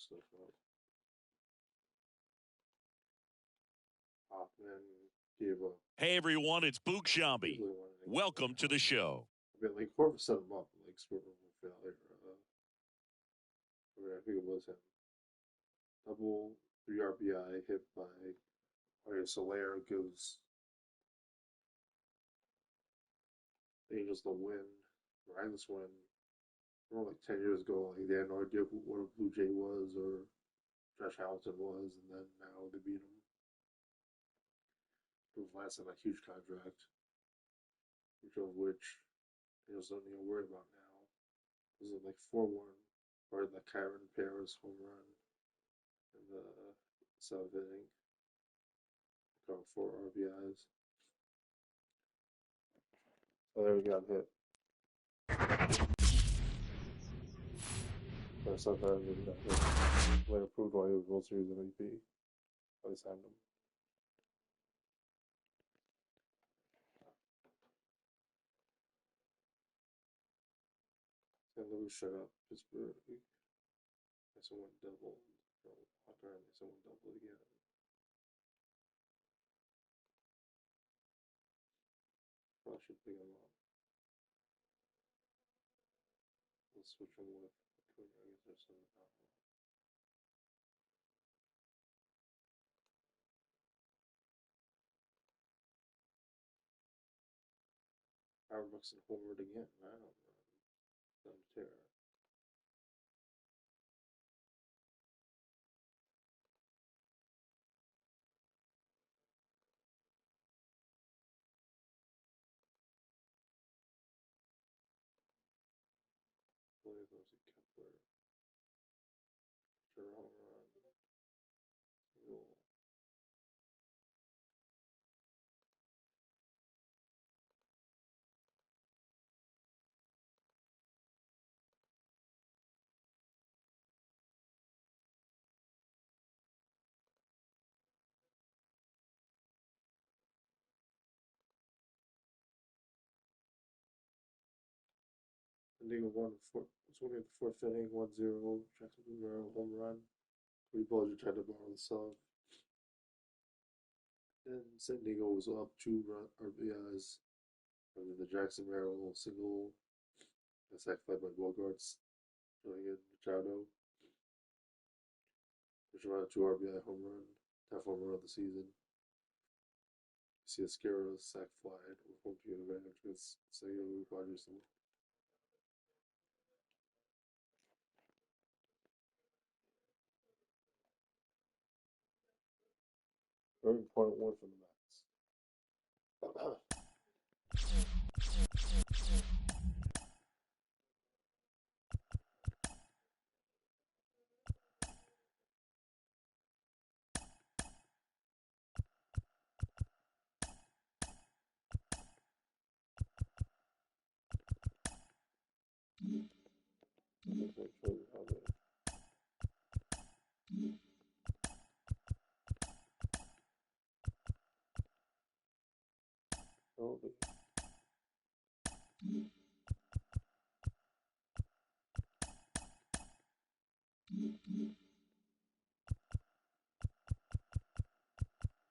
stuff up. Hoffman gave up. Hey everyone, it's Book Shambi. Welcome to the show. I mean, like Horford set him up, like scored a failure. I think it was him. Double 3 RBI hit by Solaire gives the Angels the win, miraculous win. I remember like 10 years ago, like they had no idea what a Blue Jay was or Josh Hamilton was, and then now they beat him. It was last in a huge contract, which Angels don't even worry about now. It was like 4-1, or the Kyron Paris home run in the seventh inning. Got 4 RBIs. So there we got hit. But sometimes he got hit. Later proved why he was World Series MVP. They signed him. And Lewis shut up Pittsburgh. Someone doubled. Apparently someone doubled again. Probably should pick him up. Let's switch him with Acuna. I guess there's some Howard Buxton homered again. I don't know. Done terror. I believe it was a Kepler. Sure, home run. Single. Indigo won it's only the fourth inning, 1-0. Jackson Rivera home run. Three balls you tried to borrow the sub. Then San Diego was up 2 RBIs. And then the Jackson Merrill single. A sac fly by Bogarts. Going in Machado. Which around a 2 RBI home run. 10th home run of the season. Ciascara sac fly with home field advantage against San Diego Padres. 30.1 from the Mets.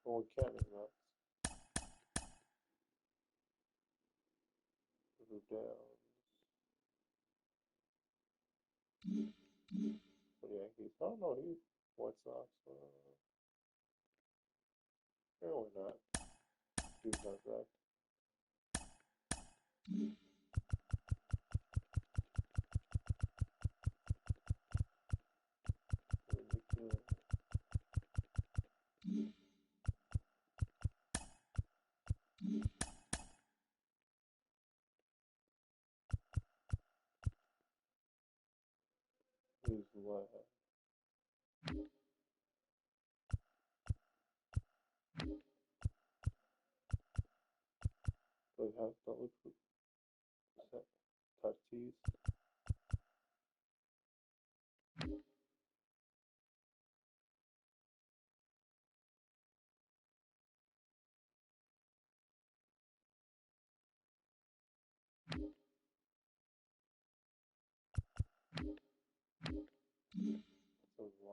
Oh, Cannon nuts. Downs. For the Yankees. Oh no, he's White Sox. Apparently not. Huge contract. He's what? So he has to look for Tatis. So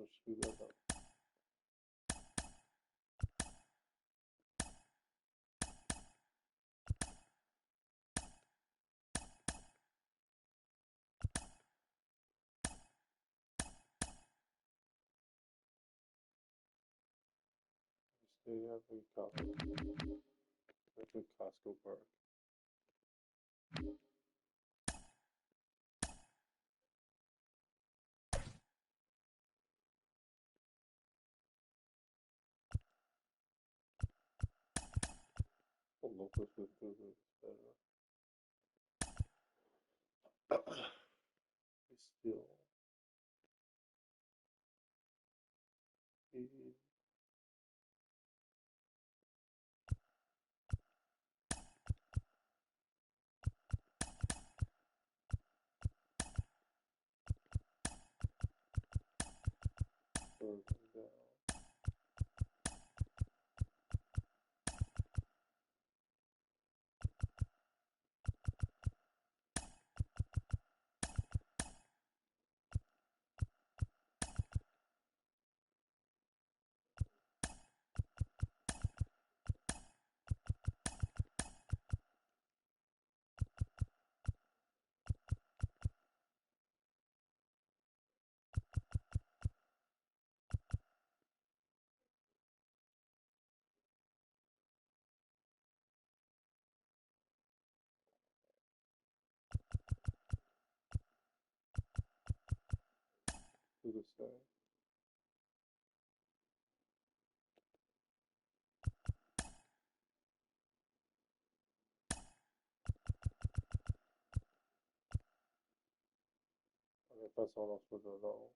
just screw that up. Stay at the Costco Park. The locals would do this better. It's still further down. To the side. Okay, that's all else with the low.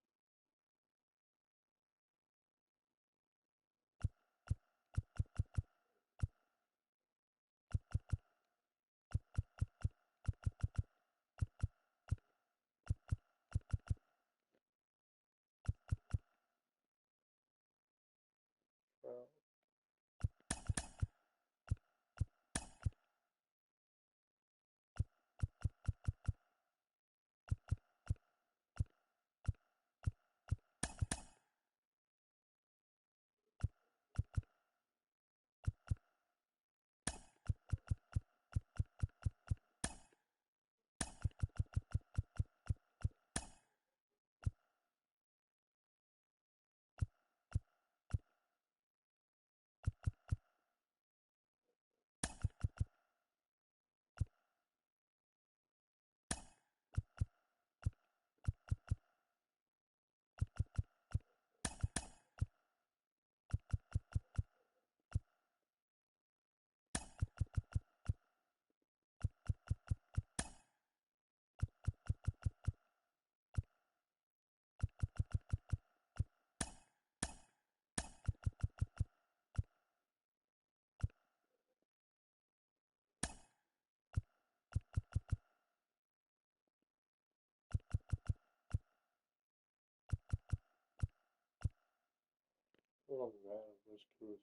Oh man, I'm just curious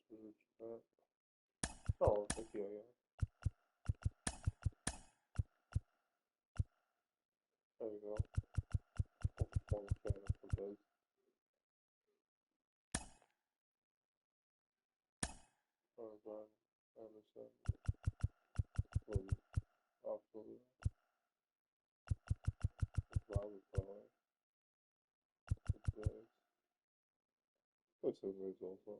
for that. Oh, thank you, yeah. There you go. Performance banner for Biz. Oh, Brian Anderson. Absolutely. Robert Bowie. It's Biz. It's a Biz also.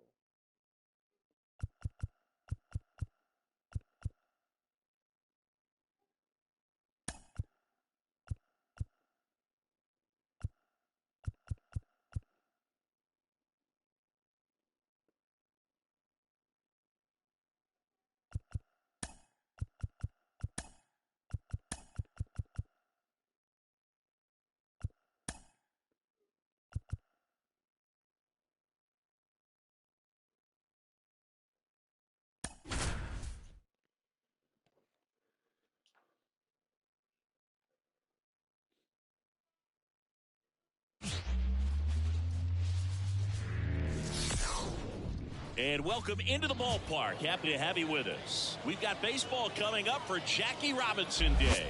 And welcome into the ballpark. Happy to have you with us. We've got baseball coming up for Jackie Robinson Day.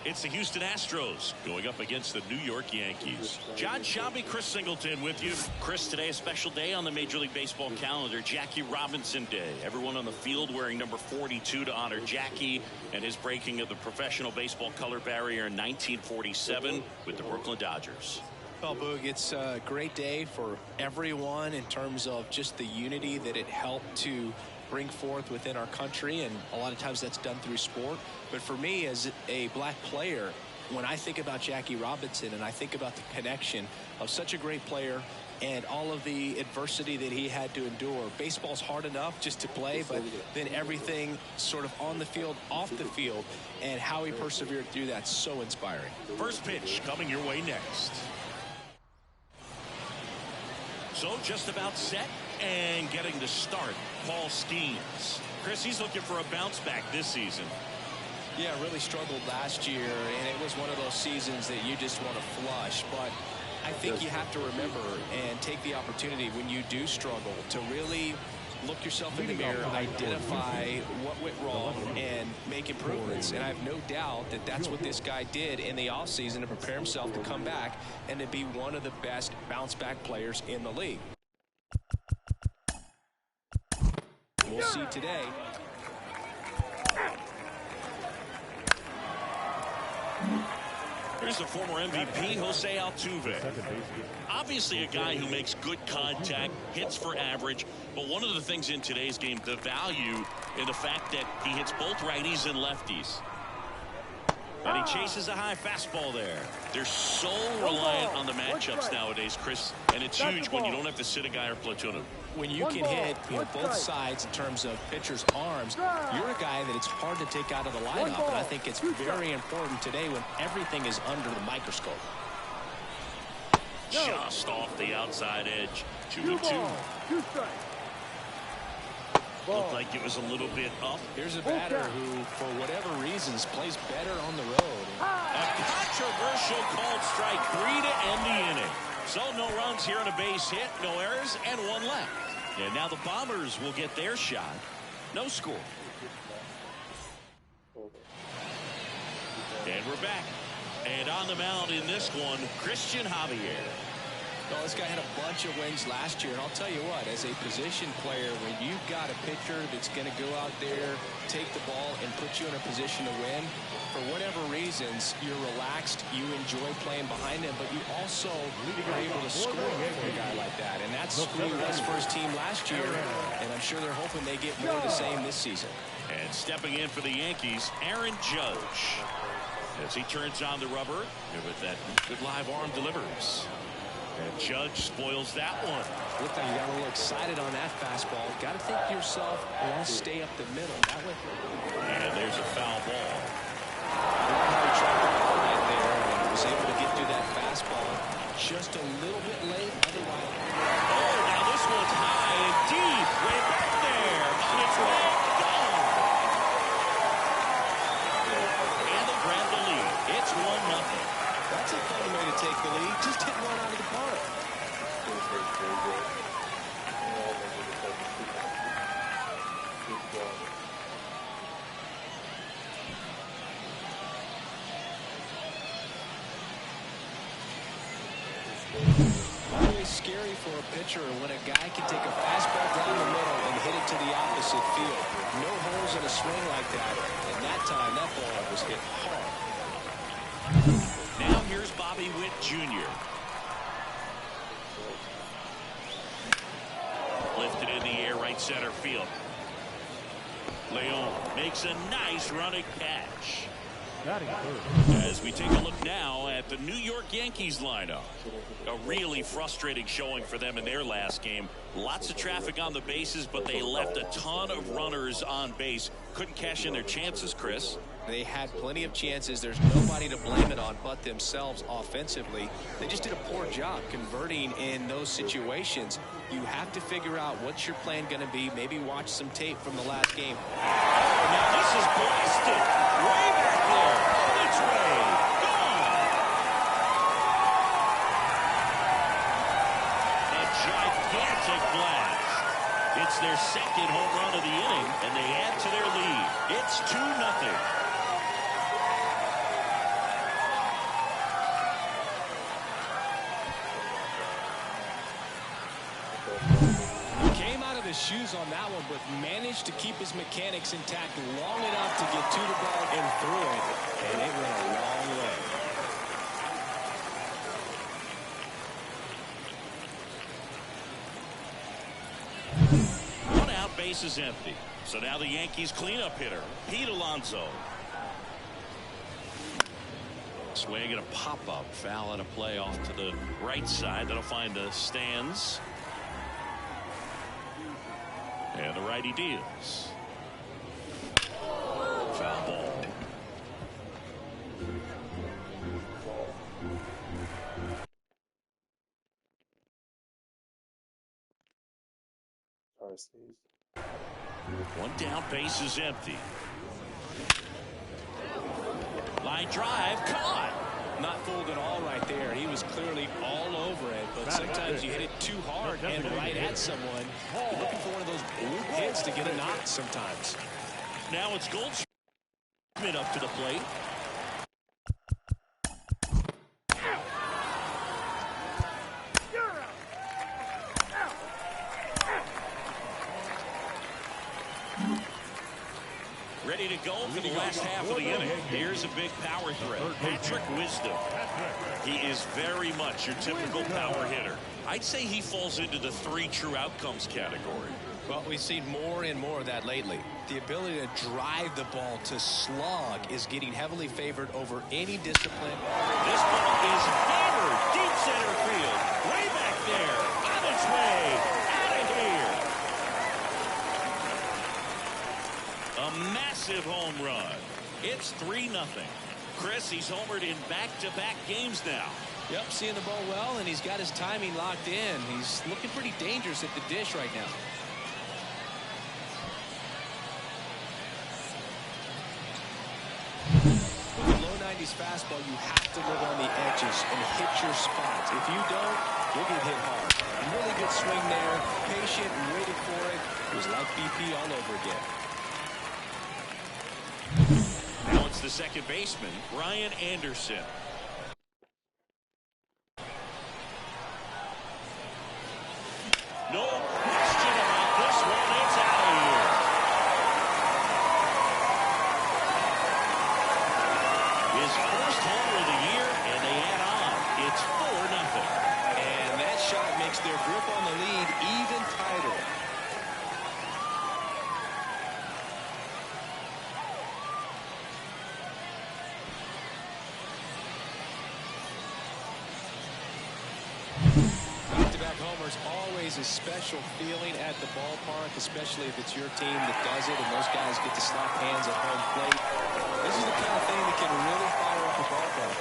It's the Houston Astros going up against the New York Yankees. John Shambi, Chris Singleton with you. Chris, today a special day on the Major League Baseball calendar, Jackie Robinson Day. Everyone on the field wearing number 42 to honor Jackie and his breaking of the professional baseball color barrier in 1947 with the Brooklyn Dodgers. Well, Boog, it's a great day for everyone in terms of just the unity that it helped to bring forth within our country, and a lot of times that's done through sport. But for me, as a black player, when I think about Jackie Robinson and I think about the connection of such a great player and all of the adversity that he had to endure, baseball's hard enough just to play, but then everything sort of on the field, off the field, and how he persevered through that, so inspiring. First pitch coming your way next. So just about set and getting the start, Paul Skeens. Chris, he's looking for a bounce back this season. Yeah, really struggled last year, and it was one of those seasons that you just want to flush. But I think you have to remember and take the opportunity when you do struggle to really look yourself in the mirror, identify what went wrong, and make improvements. And I have no doubt that that's what this guy did in the offseason to prepare himself to come back and to be one of the best bounce-back players in the league. We'll see today. Here's the former MVP, Jose Altuve. Obviously a guy who makes good contact, hits for average, but one of the things in today's game, the value in the fact that he hits both righties and lefties. And he chases a high fastball there. They're so reliant on the matchups nowadays, Chris, and it's huge when you don't have to sit a guy or platoon him. When you can hit both sides in terms of pitchers' arms, you're a guy that it's hard to take out of the lineup. And I think it's very important today when everything is under the microscope. Just off the outside edge. 2-2. Looked like it was a little bit up. Here's a batter who, for whatever reasons, plays better on the road. A controversial called strike, 3 to end the inning. So no runs here on a base hit, no errors, and one left. And now the Bombers will get their shot. No score. And we're back. And on the mound in this one, Christian Javier. Well, this guy had a bunch of wins last year, and I'll tell you what, as a position player, when you've got a pitcher that's going to go out there, take the ball, and put you in a position to win, for whatever reasons, you're relaxed, you enjoy playing behind him, but you also are able to score for a guy like that. And that's who he was for his team last year, and I'm sure they're hoping they get more of the same this season. And stepping in for the Yankees, Aaron Judge. As he turns on the rubber, and with that good live arm delivers. And Judge spoils that one. Looked like you got a little excited on that fastball. Got to think to yourself, well, I'll stay up the middle. That way. And there's a foul ball. He tried to right there and was able to get through that fastball just a little bit late. Otherwise. Oh, now this one's high and deep. Way back there. On its way. Gone. And they grab the lead. It's 1-0. That's a fun way to take the lead. Just hit one out of the park. Always scary for a pitcher when a guy can take a fastball down the middle and hit it to the opposite field. No holes in a swing like that. And that time, that ball was hit hard. Now here's Bobby Witt Jr. Lifted in the air, right center field. Leon makes a nice running catch. As we take a look now at the New York Yankees lineup. A really frustrating showing for them in their last game. Lots of traffic on the bases, but they left a ton of runners on base. Couldn't cash in their chances, Chris. They had plenty of chances. There's nobody to blame it on but themselves offensively. They just did a poor job converting in those situations. You have to figure out what's your plan going to be. Maybe watch some tape from the last game. Oh, now this is blasted. Way back there. On its way. Gone. A gigantic blast. It's their second home run of the inning, and they add to their lead. It's 2-0. his shoes on that one, but managed to keep his mechanics intact long enough to get to the ball and through it, and it went a long way. One out, base is empty. So now the Yankees cleanup hitter, Pete Alonso. Swing and a pop-up foul and a play off to the right side. That'll find the stands. And the righty deals. Foul ball. Sorry, Steve. One down, base is empty. Line drive, caught. Not fooled at all right there. He was clearly all over it, but sometimes you hit it too hard and right at someone. You're looking for one of those bloop hits to get a knock sometimes. Now it's Goldschmidt up to the plate. Ready to go for the last half of the inning. Here's a big power threat. Patrick Wisdom. He is very much your typical power hitter. I'd say he falls into the 3 true outcomes category. Well, we've seen more and more of that lately. The ability to drive the ball to slug is getting heavily favored over any discipline. This ball is hammered deep center field. Way back there. On its way. Out of here. A massive home run. It's 3-0. Chris, he's homered in back-to-back games now. Yep, seeing the ball well, and he's got his timing locked in. He's looking pretty dangerous at the dish right now. With a low 90s fastball, you have to live on the edges and hit your spots. If you don't, you'll get hit hard. Really good swing there, patient and waited for it. It was like BP all over again. Now it's the second baseman, Brian Anderson. No question about this one. It's out of here. His first homer of the year, and they add on. It's 4-0. And that shot makes their grip on the lead even tighter. Back-to-back homers, always a special feeling at the ballpark, especially if it's your team that does it and those guys get to slap hands at home plate. This is the kind of thing that can really fire up a ballpark.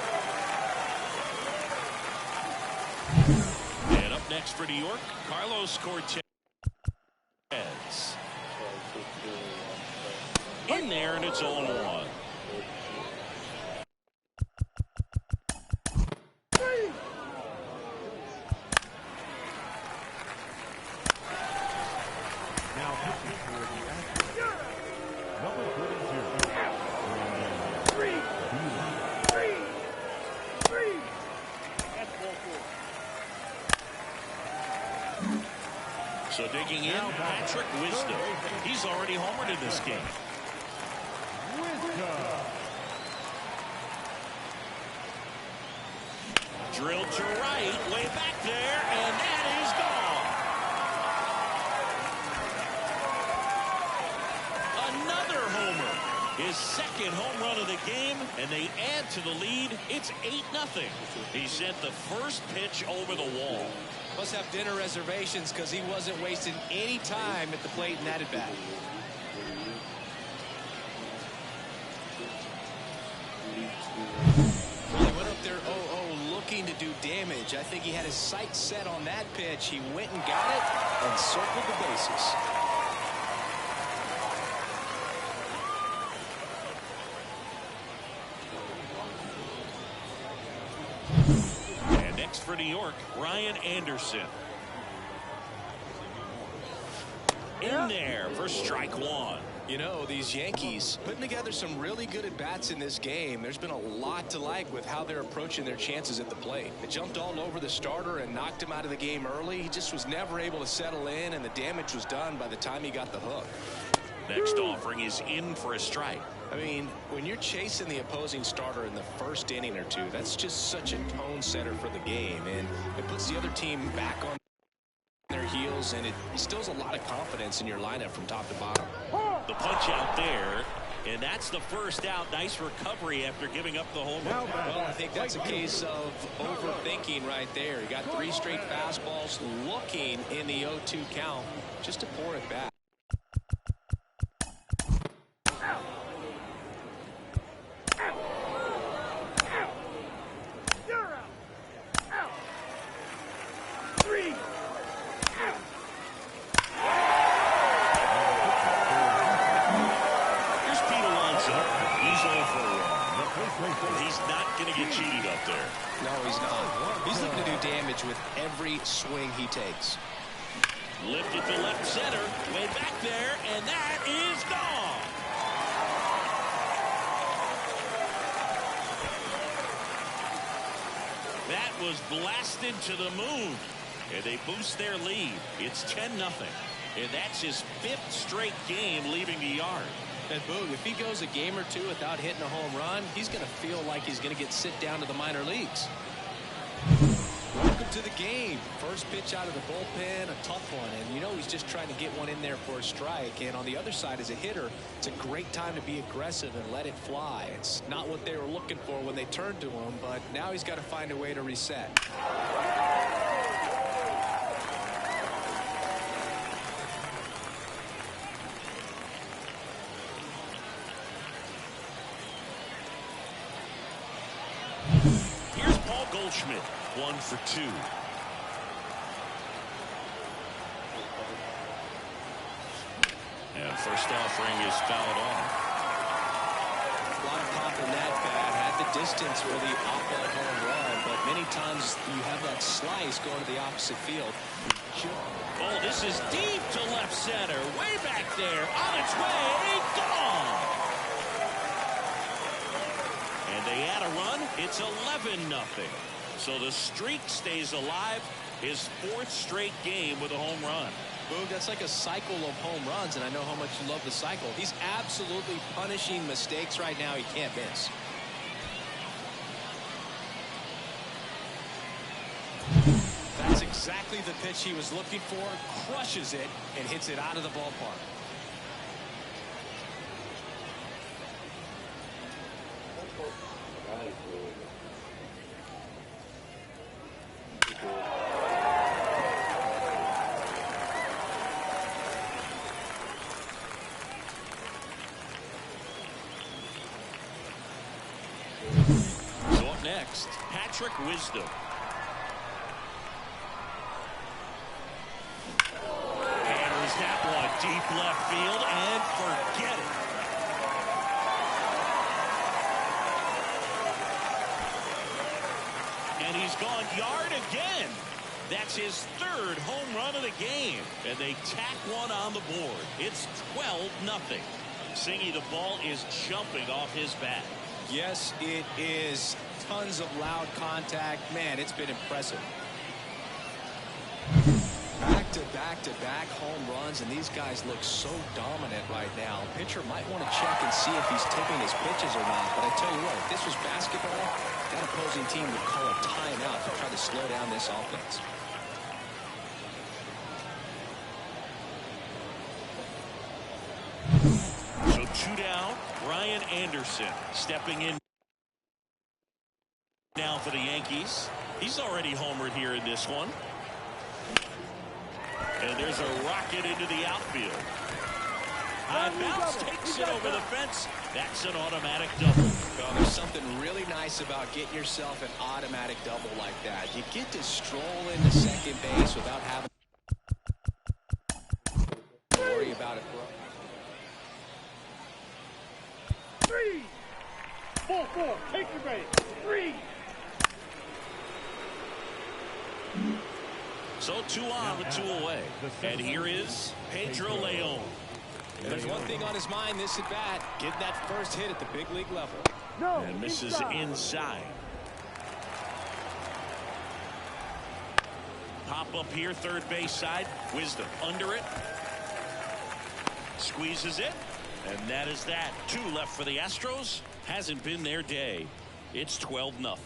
And up next for New York, Carlos Cortez. In there, and it's 0-1. So digging in, Patrick Wisdom. He's already homered in this game. Drilled to right, way back there, and that is gone. Another homer. His second home run of the game, and they add to the lead. It's 8-0. He sent the first pitch over the wall. Must have dinner reservations because he wasn't wasting any time at the plate in that at bat. Well, he went up there 0-0 looking to do damage. I think he had his sights set on that pitch. He went and got it and circled the bases. For New York, Brian Anderson. In there for strike 1. You know, these Yankees putting together some really good at-bats in this game. There's been a lot to like with how they're approaching their chances at the plate. They jumped all over the starter and knocked him out of the game early. He just was never able to settle in, and the damage was done by the time he got the hook. Next offering is in for a strike. I mean, when you're chasing the opposing starter in the first inning or two, that's just such a tone setter for the game, and it puts the other team back on their heels, and it instills a lot of confidence in your lineup from top to bottom. The punch out there, and that's the first out. Nice recovery after giving up the home run. Well, I think that's a case of overthinking right there. He got 3 straight fastballs looking in the 0-2 count just to pour it back. He's not going to get cheated up there. No, he's not. He's looking to do damage with every swing he takes. Lifted to left center, way back there, and that is gone. That was blasted to the moon, and they boost their lead. It's 10-0, and that's his 5th straight game leaving the yard. And Boog, if he goes a game or two without hitting a home run, he's going to feel like he's going to get sit down to the minor leagues. Welcome to the game. First pitch out of the bullpen, a tough one. And you know he's just trying to get one in there for a strike. And on the other side, as a hitter, it's a great time to be aggressive and let it fly. It's not what they were looking for when they turned to him, but now he's got to find a way to reset. Goldschmidt, 1 for 2. And first offering is fouled off. A lot of pop in that bat. Had the distance for the off-ball home run, but many times you have that slice going to the opposite field. Oh, this is deep to left center. Way back there. On its way. Gone. And they add a run. It's 11-0. So the streak stays alive. His 4th straight game with a home run. Boog, that's like a cycle of home runs, and I know how much you love the cycle. He's absolutely punishing mistakes right now he can't miss. That's exactly the pitch he was looking for. Crushes it and hits it out of the ballpark. So up next, Patrick Wisdom. Hammers that one deep left field and forget it. And he's gone yard again. That's his 3rd home run of the game. And they tack one on the board. It's 12-0. Singy, the ball is jumping off his bat. Yes, it is. Tons of loud contact. Man, it's been impressive. Back-to-back-to-back home runs, and these guys look so dominant right now. Pitcher might want to check and see if he's tipping his pitches or not. But I tell you what, if this was basketball, that opposing team would call a timeout to try to slow down this offense. So 2 down. Brian Anderson stepping in now for the Yankees. He's already homered here in this one. And there's a rocket into the outfield. High bounce takes it over the fence. That's an automatic double. Well, there's something really nice about getting yourself an automatic double like that. You get to stroll into second base without having to worry about it. 3, 4, take your base. 3. So 2 on with 2 away. And here is Pedro Leon. And there's one thing on his mind this at bat, getting that first hit at the big league level. No, And misses inside. Pop up here, third base side. Wisdom under it. Squeezes it. And that is that. 2 left for the Astros. Hasn't been their day. It's 12-0.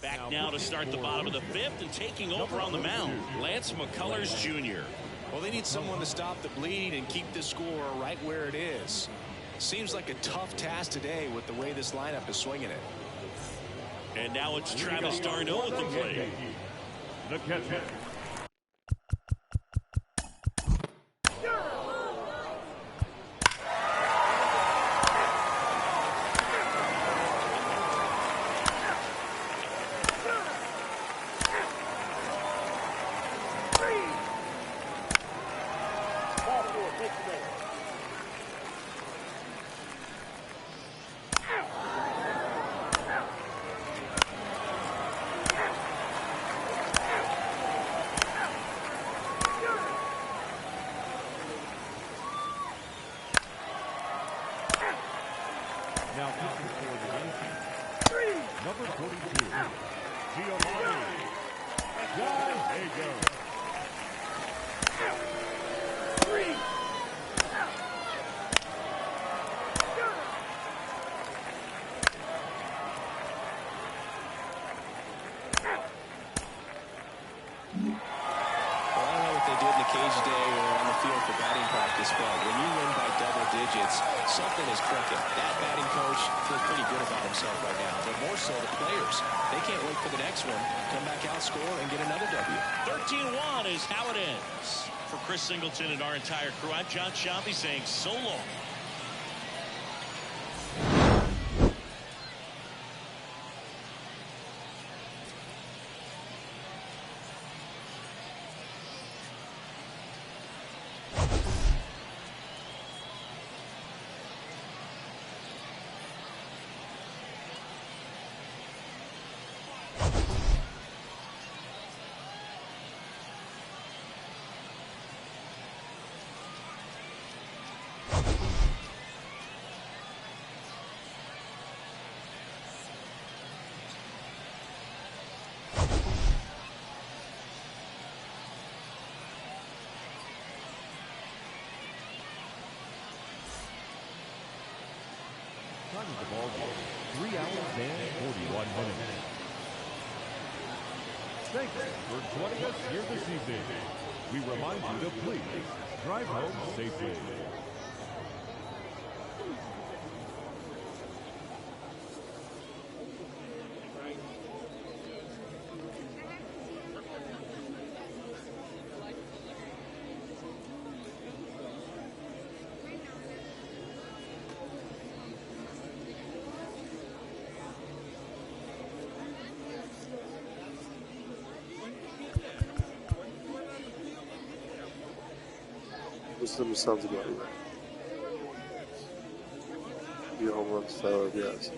Back now to start the bottom of the 5th and taking over on the mound, Lance McCullers Jr. Well, they need someone to stop the bleed and keep the score right where it is. Seems like a tough task today with the way this lineup is swinging it. And now it's Travis d'Arnaud at the plate. The catcher. Now pitching for the Yankees, number 42, Giovanni Gallegos. Cage day or on the field for batting practice, but when you win by double digits, something is clicking. That batting coach feels pretty good about himself right now, but more so the players. They can't wait for the next one, come back out, score, and get another W. 13-1 is how it ends. For Chris Singleton and our entire crew, I'm John Shambi saying so long. Time of the ball game, 3 hours and 41 minutes. Thanks for joining us here this evening. We remind you to please drive home safely. Wisdom sounds about right. Be a home run style, yes.